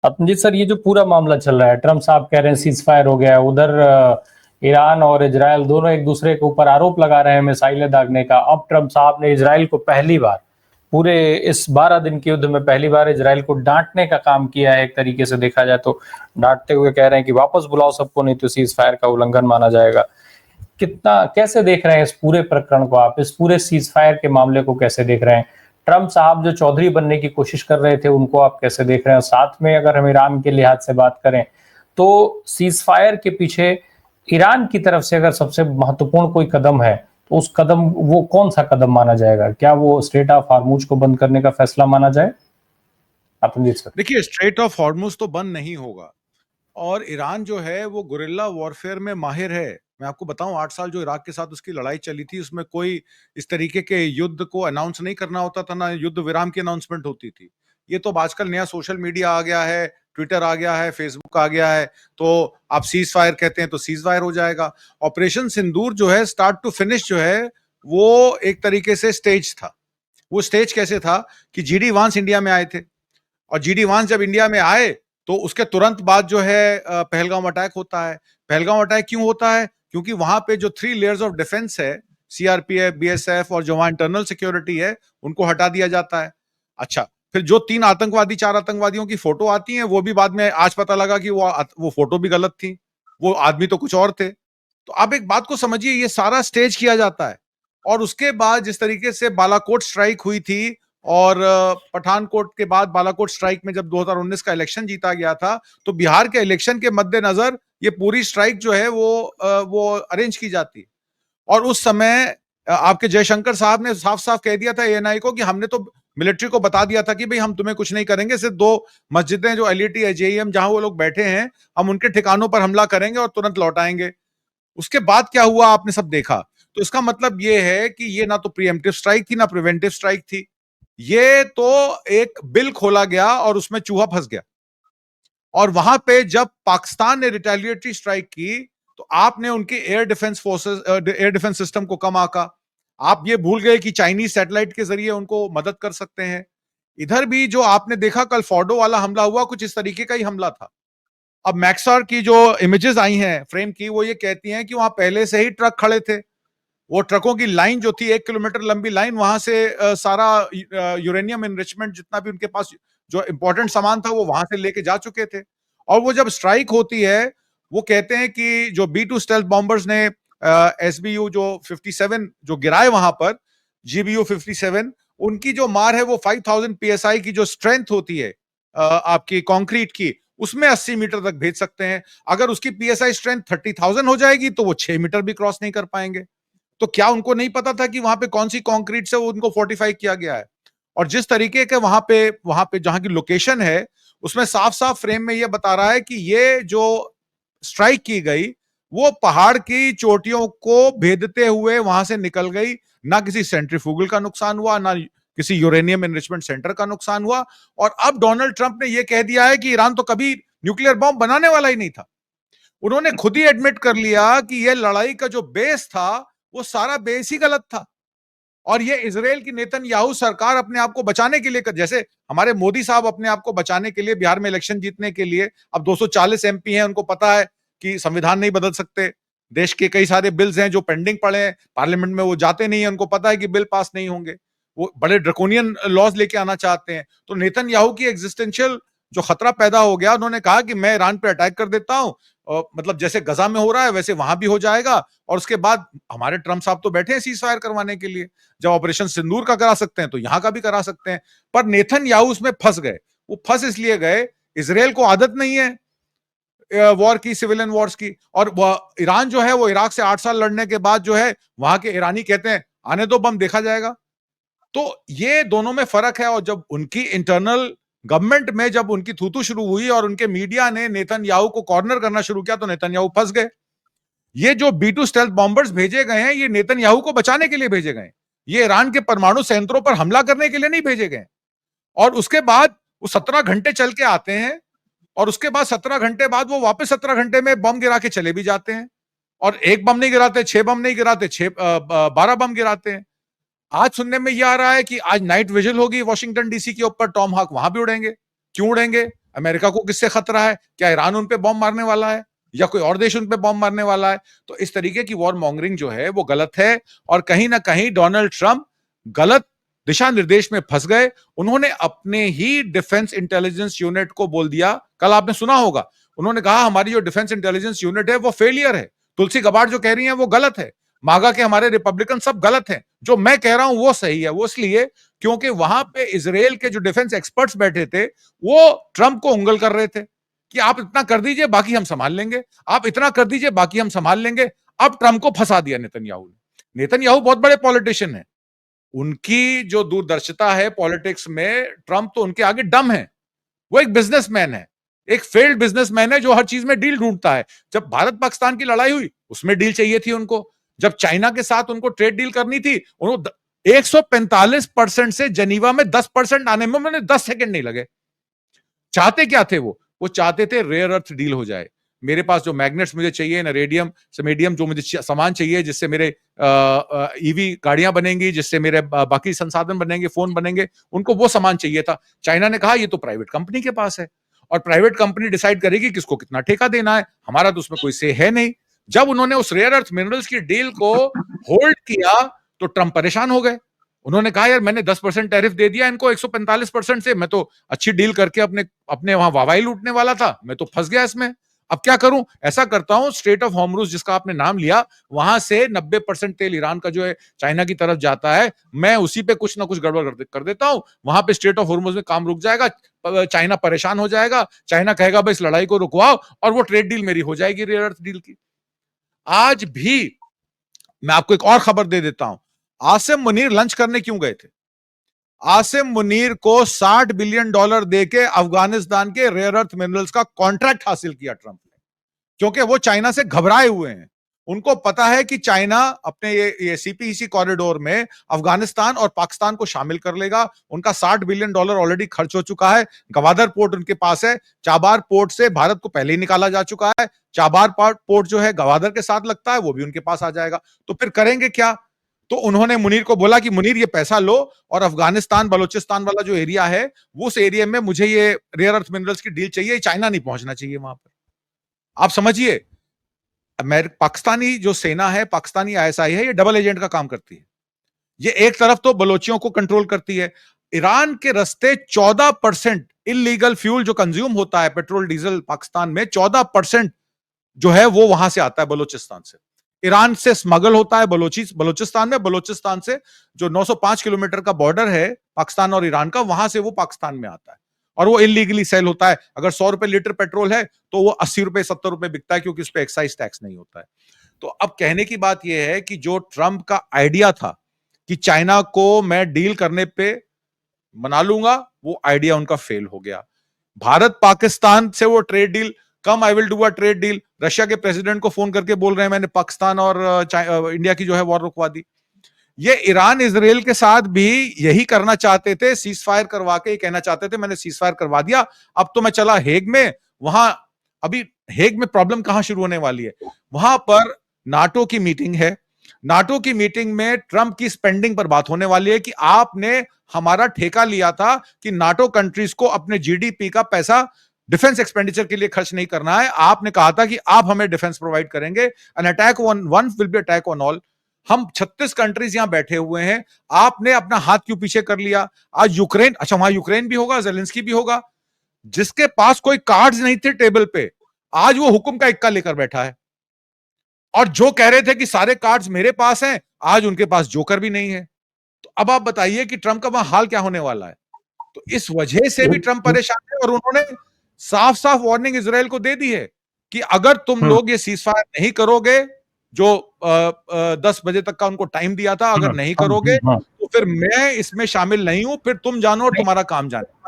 जी sir, ये जो पूरा मामला चल रहा है, ट्रम्प साहब कह रहे हैं सीज फायर हो गया है, उधर ईरान और इजराइल दोनों एक दूसरे के ऊपर आरोप लगा रहे हैं मिसाइलें दागने का। अब ट्रम्प साहब ने इजराइल को पहली बार पूरे इस 12 दिन के युद्ध में पहली बार इजराइल को डांटने का काम किया है। एक तरीके से देखा जाए तो डांटते हुए कह रहे हैं कि वापस बुलाओ सबको, नहीं तो सीज फायर का उल्लंघन माना जाएगा। कितना कैसे देख रहे हैं इस पूरे प्रकरण को आप, इस पूरे सीज फायर के मामले को कैसे देख रहे हैं? ट्रम्प साहब जो चौधरी बनने की कोशिश कर रहे थे उनको आप कैसे देख रहे हैं? साथ में अगर हम ईरान के लिहाज से बात करें तो सीज फायर के पीछे ईरान की तरफ से अगर सबसे महत्वपूर्ण कोई कदम है तो उस कदम वो कौन सा कदम माना जाएगा? क्या वो स्ट्रेट ऑफ हार्मुज को बंद करने का फैसला माना जाए? देखिए, स्ट्रेट ऑफ हॉर्मुज तो बंद नहीं होगा और ईरान जो है वो गुरिल्ला वॉरफेयर में माहिर है। मैं आपको बताऊं, 8 साल जो इराक के साथ उसकी लड़ाई चली थी, उसमें कोई इस तरीके के युद्ध को अनाउंस नहीं करना होता था, ना युद्ध विराम की अनाउंसमेंट होती थी। ये तो आजकल नया सोशल मीडिया आ गया है, ट्विटर आ गया है, फेसबुक आ गया है, तो आप सीज फायर कहते हैं तो सीज फायर हो जाएगा। ऑपरेशन सिंदूर जो है स्टार्ट टू फिनिश जो है वो एक तरीके से स्टेज था। वो स्टेज कैसे था कि जीडी वांस इंडिया में आए थे और जीडी वांस जब इंडिया में आए तो उसके तुरंत बाद जो है पहलगाम अटैक होता है। पहलगाम अटैक क्यों होता है? क्योंकि वहां पे जो 3 लेयर्स ऑफ डिफेंस है, सीआरपीएफ, बीएसएफ और जो वहां इंटरनल सिक्योरिटी है, उनको हटा दिया जाता है। अच्छा, फिर जो 3 आतंकवादी 4 आतंकवादियों की फोटो आती है, वो भी बाद में आज पता लगा कि वो फोटो भी गलत थी, वो आदमी तो कुछ और थे। तो आप एक बात को समझिए, ये सारा स्टेज किया जाता है। और उसके बाद जिस तरीके से बालाकोट स्ट्राइक हुई थी और पठानकोट के बाद बालाकोट स्ट्राइक में जब 2019 का इलेक्शन जीता गया था, तो बिहार के इलेक्शन के मद्देनजर ये पूरी स्ट्राइक जो है वो अरेंज की जाती। और उस समय आपके जयशंकर साहब ने साफ साफ कह दिया था एएनआई को कि हमने तो मिलिट्री को बता दिया था कि भाई हम तुम्हें कुछ नहीं करेंगे, सिर्फ 2 मस्जिदें जो एलईटी है, जेईएम जहां वो लोग बैठे हैं, हम उनके ठिकानों पर हमला करेंगे और तुरंत लौटाएंगे। उसके बाद क्या हुआ आपने सब देखा। तो इसका मतलब ये है कि ये ना तो प्रीएम्प्टिव स्ट्राइक थी ना प्रिवेंटिव स्ट्राइक थी, ये तो एक बिल खोला गया और उसमें चूहा फंस गया। और वहां पे जब पाकिस्तान ने रिटेलिएटरी स्ट्राइक की तो आपने उनके air defence forces, air defence system को कम आका। आप ये भूल गए कि चाइनीज सैटेलाइट के जरिए उनको मदद कर सकते हैं। इधर भी जो आपने देखा कल फॉर्डो वाला हमला हुआ, कुछ इस तरीके का ही हमला था। अब मैक्सर की जो इमेजेस आई हैं फ्रेम की, वो ये कहती हैं कि वहां पहले से ही ट्रक खड़े थे। वो ट्रकों की लाइन जो थी 1 किलोमीटर लंबी लाइन, वहां से सारा यूरेनियम एनरिचमेंट जितना भी उनके पास जो इंपॉर्टेंट सामान था वो वहां से लेके जा चुके थे। और वो जब स्ट्राइक होती है, वो कहते हैं कि जो B-2 स्टेल्थ बॉम्बर्स ने SBU जो 57 जो गिराए वहां पर, GBU 57, उनकी जो मार है वो 5000 PSI की जो स्ट्रेंथ होती है आपकी कंक्रीट की, उसमें 80 मीटर तक भेज सकते हैं। अगर उसकी PSI स्ट्रेंथ 30,000 हो जाएगी तो वो 6 मीटर भी क्रॉस नहीं कर पाएंगे। तो क्या उनको नहीं पता था कि वहां पे कौन सी कंक्रीट से उनको फोर्टिफाई किया गया है? और जिस तरीके के वहां पे जहां की लोकेशन है, उसमें साफ साफ फ्रेम में यह बता रहा है कि ये जो स्ट्राइक की गई वो पहाड़ की चोटियों को भेदते हुए वहां से निकल गई। ना किसी सेंट्रीफ्यूगल का नुकसान हुआ, ना किसी यूरेनियम एनरिचमेंट सेंटर का नुकसान हुआ। और अब डोनाल्ड ट्रंप ने यह कह दिया है कि ईरान तो कभी न्यूक्लियर बॉम्ब बनाने वाला ही नहीं था। उन्होंने खुद ही एडमिट कर लिया कि यह लड़ाई का जो बेस था वो सारा बेस ही गलत था। और ये इजराइल की नेतन्याहू सरकार अपने आप को बचाने के लिए जैसे हमारे मोदी साहब अपने आप को बचाने के लिए बिहार में इलेक्शन जीतने के लिए, अब 240 MP हैं, उनको पता है कि संविधान नहीं बदल सकते, देश के कई सारे बिल्स हैं जो पेंडिंग पड़े हैं, पार्लियामेंट में वो जाते नहीं है, उनको पता है कि बिल पास नहीं होंगे, वो बड़े ड्रकोनियन लॉज लेके आना चाहते हैं। तो नेतन्याहू की एग्जिस्टेंशियल जो खतरा पैदा हो गया, उन्होंने कहा कि मैं ईरान पे अटैक कर देता हूं, मतलब जैसे गजा में हो रहा है वैसे वहां भी हो जाएगा। और उसके बाद हमारे ट्रम्प साहब तो बैठे हैं सीज फायर करवाने के लिए, जब ऑपरेशन सिंदूर का करा सकते हैं तो यहां का भी करा सकते हैं। पर नेतन्याहू उसमें फंस गए। वो फंस इसलिए गए, इसराइल को आदत नहीं है वॉर की, सिविलियन वॉर्स की। और ईरान जो है वो इराक से 8 साल लड़ने के बाद जो है, वहां के ईरानी कहते हैं आने दो बम, देखा जाएगा। तो ये दोनों में फर्क है। और जब उनकी इंटरनल गवर्नमेंट में जब उनकी थूथू शुरू हुई और उनके मीडिया ने नेतन्याहू को कॉर्नर करना शुरू किया, तो नेतन्याहू फंस गए। ये जो B-2 स्टेल्थ बॉम्बर्स भेजे गए हैं, ये नेतन्याहू को बचाने के लिए भेजे गए। ये ईरान के परमाणु संयंत्रों पर हमला करने के लिए नहीं भेजे गए। और उसके बाद वो 17 घंटे चल के आते हैं और उसके बाद 17 घंटे बाद वो वापस 17 घंटे में बम गिरा के चले भी जाते हैं। और एक बम नहीं गिराते, 6 बम नहीं गिराते, 12 बम गिराते हैं। आज सुनने में यह आ रहा है कि आज नाइट विजिल होगी वॉशिंगटन DC के ऊपर, टॉम हॉक वहां भी उड़ेंगे। क्यों उड़ेंगे? अमेरिका को किससे खतरा है? क्या ईरान उन पे बॉम्ब मारने वाला है या कोई और देश उन पे बॉम्ब मारने वाला है? तो इस तरीके की वॉर मॉन्गरिंग जो है वो गलत है और कहीं ना कहीं डोनाल्ड ट्रंप गलत दिशा निर्देश में फंस गए। उन्होंने अपने ही डिफेंस इंटेलिजेंस यूनिट को बोल दिया, कल आपने सुना होगा, उन्होंने कहा हमारी जो डिफेंस इंटेलिजेंस यूनिट है वो फेलियर है, तुलसी गबार्ड जो कह रही है वो गलत है, मागा के हमारे रिपब्लिकन सब गलत हैं, जो मैं कह रहा हूं वो सही है। वो इसलिए क्योंकि वहां पे इजराइल के जो डिफेंस एक्सपर्ट्स बैठे थे वो ट्रंप को उंगल कर रहे थे कि आप इतना कर दीजिए बाकी हम संभाल लेंगे, आप इतना कर दीजिए बाकी हम संभाल लेंगे। अब ट्रंप को फंसा दिया नेतन्याहू ने। नेतन्याहू बहुत बड़े पॉलिटिशियन है, उनकी जो दूरदर्शिता है पॉलिटिक्स में, ट्रंप तो उनके आगे डम है। वो एक बिजनेसमैन है, एक फेल्ड बिजनेसमैन है जो हर चीज में डील ढूंढता है। जब भारत पाकिस्तान की लड़ाई हुई उसमें डील चाहिए थी उनको, जब चाइना के साथ उनको ट्रेड डील करनी थी, उन्होंने 145% से जनीवा में 10% आने में उन्होंने 10 सेकंड नहीं लगे। चाहते क्या थे वो चाहते थे रेयर अर्थ डील हो जाए। मेरे पास जो मैग्नेट्स मुझे चाहिए ना, रेडियम समेडियम जो मुझे सामान चाहिए जिससे मेरे ईवी गाड़ियां बनेंगी, जिससे मेरे बाकी संसाधन बनेंगे, फोन बनेंगे, उनको वो सामान चाहिए था। चाइना ने कहा ये तो प्राइवेट कंपनी के पास है और प्राइवेट कंपनी डिसाइड करेगी किसको कितना ठेका देना है, हमारा तो उसमें कोई से है नहीं। जब उन्होंने उस रेयर अर्थ मिनरल्स की डील को होल्ड किया तो ट्रंप परेशान हो गए। उन्होंने कहा यार मैंने 10% टैरिफ दे दिया इनको 145% से, मैं तो अच्छी डील करके अपने अपने वहां वाहवाही लूटने वाला था, मैं तो फंस गया इसमें, अब क्या करूं? ऐसा करता हूं, स्ट्रेट ऑफ हॉर्मुज जिसका आपने नाम लिया, वहां से 90% तेल ईरान का जो है चाइना की तरफ जाता है, मैं उसी पे कुछ ना कुछ गड़बड़ कर देता हूं, वहां पे स्ट्रेट ऑफ हॉर्मुज में काम रुक जाएगा, चाइना परेशान हो जाएगा, चाइना कहेगा भाई इस लड़ाई को रुकवाओ और वो ट्रेड डील मेरी हो जाएगी रेयर अर्थ डील की। आज भी मैं आपको एक और खबर दे देता हूं, आसिम मुनीर लंच करने क्यों गए थे? आसिम मुनीर को $60 बिलियन देके अफगानिस्तान के रेयर अर्थ मिनरल्स का कॉन्ट्रैक्ट हासिल किया ट्रंप ने, क्योंकि वो चाइना से घबराए हुए हैं। उनको पता है कि चाइना अपने ये सीपीईसी कॉरिडोर में अफगानिस्तान और पाकिस्तान को शामिल कर लेगा। उनका $60 बिलियन ऑलरेडी खर्च हो चुका है। गवादर पोर्ट उनके पास है, चाबार पोर्ट से भारत को पहले ही निकाला जा चुका है, चाबार पोर्ट जो है गवादर के साथ लगता है, वो भी उनके पास आ जाएगा। तो फिर करेंगे क्या? तो उन्होंने मुनीर को बोला कि मुनीर ये पैसा लो और अफगानिस्तान बलूचिस्तान वाला जो एरिया है वो उस एरिया में मुझे ये रेयर अर्थ मिनरल्स की डील चाहिए, चाइना नहीं पहुंचना चाहिए वहां पर। आप समझिए, पाकिस्तानी जो सेना है, पाकिस्तानी आईएसआई है, ये डबल एजेंट का काम करती है। ये एक तरफ तो बलोचियों को कंट्रोल करती है, ईरान के रास्ते 14% इलीगल फ्यूल जो कंज्यूम होता है, पेट्रोल डीजल पाकिस्तान में 14% जो है वो वहां से आता है बलोचिस्तान से। ईरान से स्मगल होता है बलोचिस्तान में, बलोचिस्तान से जो 905 किलोमीटर का बॉर्डर है पाकिस्तान और ईरान का, वहां से वो पाकिस्तान में आता है और वो इलीगली सेल होता है। अगर 100 रुपए लीटर पेट्रोल है तो वो 80 रुपए 70 रुपए बिकता है, क्योंकि उस पर एक्साइज टैक्स नहीं होता है। तो अब कहने की बात यह है कि जो ट्रंप का आइडिया था कि चाइना को मैं डील करने पे मना लूंगा, वो आइडिया उनका फेल हो गया। भारत पाकिस्तान से वो trade deal, come I will do a trade deal, Russia के प्रेसिडेंट को फोन करके बोल रहे हैं मैंने पाकिस्तान और इंडिया की जो है वॉर रुकवा दी। ये ईरान इजराइल के साथ भी यही करना चाहते थे, सीज फायर करवा के कहना चाहते थे मैंने सीज फायर करवा दिया, अब तो मैं चला हेग में। वहां अभी हेग में प्रॉब्लम कहां शुरू होने वाली है, वहां पर नाटो की मीटिंग है, नाटो की मीटिंग में ट्रंप की स्पेंडिंग पर बात होने वाली है कि आपने हमारा ठेका लिया था कि नाटो कंट्रीज को अपने जीडीपी का पैसा डिफेंस एक्सपेंडिचर के लिए खर्च नहीं करना है, आपने कहा था कि आप हमें डिफेंस प्रोवाइड करेंगे, an attack on one will be attack on all. हम 36 कंट्रीज यहां बैठे हुए हैं, आपने अपना हाथ क्यों पीछे कर लिया? आज यूक्रेन, अच्छा वहां यूक्रेन भी होगा, जेलेंस्की भी होगा, जिसके पास कोई कार्ड्स नहीं थे टेबल पे, आज वो हुक्म का इक्का लेकर बैठा है। और जो कह रहे थे कि सारे कार्ड्स मेरे पास हैं, आज उनके पास जोकर भी नहीं है। तो अब आप बताइए कि ट्रंप का वहां हाल क्या होने वाला है। तो इस वजह से भी ट्रंप परेशान है और उन्होंने साफ साफ वार्निंग इजराइल को दे दी है कि अगर तुम लोग ये सीज फायर नहीं करोगे, जो 10 बजे तक का उनको टाइम दिया था, अगर नहीं करोगे तो फिर मैं इसमें शामिल नहीं हूं, फिर तुम जानो और तुम्हारा काम जाने।